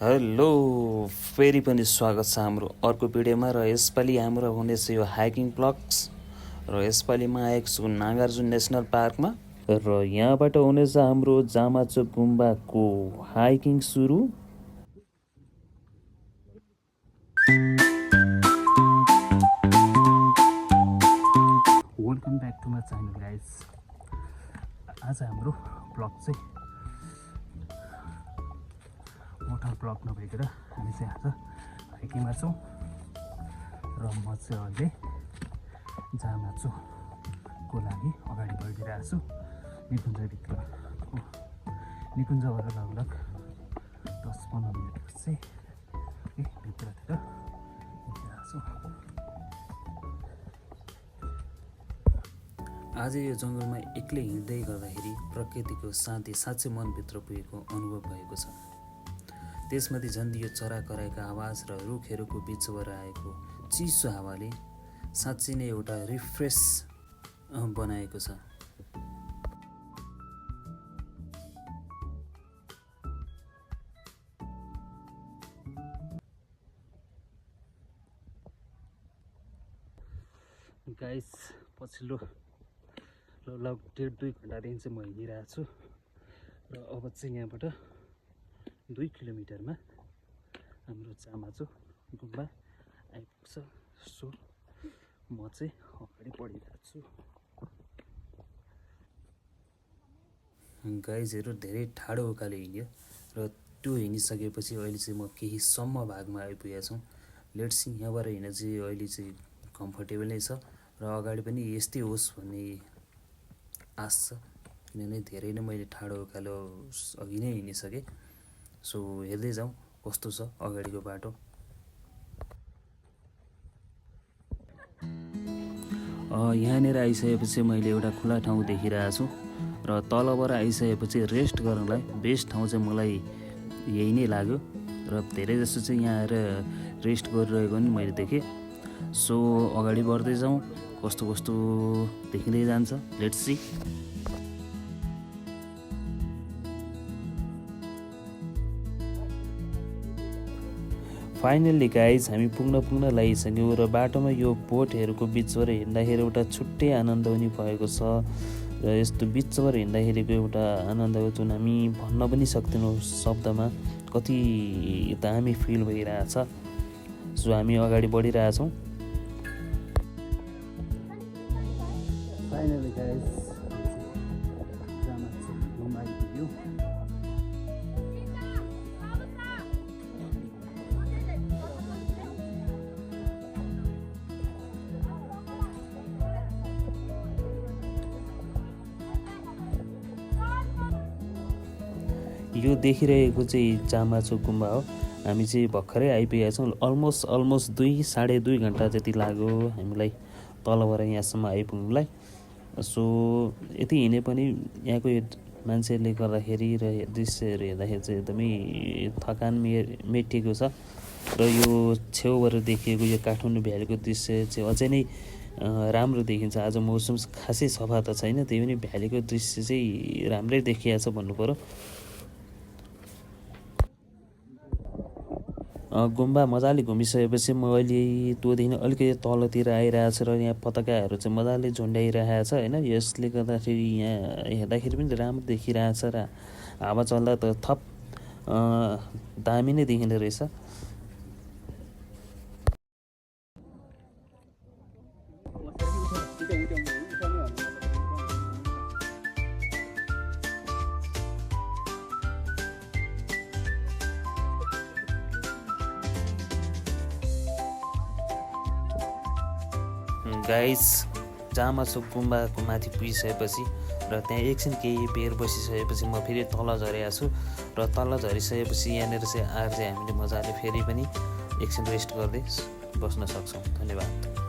Hello, फेरि पनि स्वागत छ हाम्रो अर्को भिडियोमा। र यसपालि हाम्रो हुनेछ यो हाइकिङ ब्लग्स। र यसपालि म आएको छु नागार्जुन नेसनल पार्कमा। र यहाँबाट हुनेछ हाम्रो जामाचो गुम्बाको हाइकिङ सुरु। Welcome back to my channel guys. आज हाम्रो ब्लग चाहिँ मोटर ब्लग नभइकन हामी चाहिँ आज हाइकिङमा छौँ। र म चाहिँ अहिले जामाचोको लागि अगाडि बढिरहेको छु निकुञ्जभित्र। निकुञ्जबाट लगभग 10-15 मिनट चाहिँ भित्रतिर हिँडिरहेको छु। आज यो जङ्गलमा एक्लै हिँड्दै गर्दाखेरि प्रकृतिको शान्ति साँच्चै मनभित्र पुगेको अनुभव भएको छ। त्यसमाथि झन् यो चरा कराइको आवाज र रुखहरूको बिचबाट आएको चिसो हावाले साँच्चै नै एउटा रिफ्रेस बनाएको छ। गाइस, पछिल्लो लगभग 1.5-2 घन्टादेखि चाहिँ म हिँडिरहेको छु। र अब चाहिँ यहाँबाट 2 किलोमिटरमा हाम्रो जामाचो गुम्बा आइपुग्छ। सो म चाहिँ अगाडि बढिरहेको छु। गाइजहरू धेरै ठाडो उकालो हिँड्यो र त्यो हिँडिसकेपछि अहिले चाहिँ म केही सम्म भागमा आइपुगेको छु। लेट्स सी, यहाँबाट हिँड्न चाहिँ अहिले चाहिँ कम्फर्टेबल नै छ र अगाडि पनि यस्तै होस् भन्ने आश छ, किनभने धेरै नै मैले ठाडो उकालो अघि नै हिँडिसकेँ। सो हेर्दै जाउँ कस्तो छ अगाडिको बाटो। यहाँनिर आइसकेपछि मैले एउटा खुला ठाउँ देखिरहेको छु र तलबाट आइसकेपछि रेस्ट गर्नलाई बेस्ट ठाउँ चाहिँ मलाई यही नै लाग्यो। र धेरै जस्तो चाहिँ यहाँ आएर रेस्ट गरिरहेको पनि मैले देखेँ। सो अगाडि बढ्दै जाउँ, कस्तो कस्तो देखिँदै जान्छ। Let's see. फाइनल्ली गाइज हामी पुग्न लागिसक्यौँ र बाटोमा यो बोटहरूको बिचबाट हिँड्दाखेरि एउटा छुट्टै आनन्द पनि भएको छ। र यस्तो बिचबाट हिँड्दाखेरिको एउटा आनन्द जुन हामी भन्न पनि सक्दैनौँ शब्दमा, कति दामी फिल भइरहेछ। सो हामी अगाडि बढिरहेछौँ। फाइनल्ली गाइज जामाचो गुम्बा आइपुग्यो। यो देखिरहेको चाहिँ जामाचो गुम्बा हो। हामी चाहिँ भर्खरै आइपुगेका छौँ। अलमोस्ट 2-2.5 घन्टा जति लाग्यो हामीलाई तलबाट यहाँसम्म आइपुग्नुलाई। सो यति हिँडे पनि यहाँको मान्छेहरूले गर्दाखेरि र दृश्यहरू हेर्दाखेरि चाहिँ एकदमै थकान मेटिएको छ। र यो छेउबाट देखिएको यो काठमाडौँ भ्यालीको दृश्य चाहिँ अझै नै राम्रो देखिन्छ। आज मौसम खासै सफा त छैन, त्यही पनि भ्यालीको दृश्य चाहिँ राम्रै देखिएको छ भन्नु पर्यो। गुम्बा मजाले घुमिसकेपछि म अहिले त्योदेखि अलिकति तलतिर आइरहेको छु र यहाँ पताकाहरू चाहिँ मजाले झुन्ड्याइरहेको छ होइन। यसले गर्दाखेरि यहाँ हेर्दाखेरि पनि राम्रो देखिरहेछ र हावा चल्दा त थप दामी नै देखिँदो रहेछ। गाइस, जामाचो गुम्बाको माथि पुगिसकेपछि र त्यहाँ एकछिन केही बेर बसिसकेपछि म फेरि तल झरेको छु। र तल झरिसकेपछि यहाँनिर चाहिँ आएर चाहिँ हामीले मजाले फेरि पनि एकछिन रेस्ट गर्दै बस्न सक्छौँ। धन्यवाद।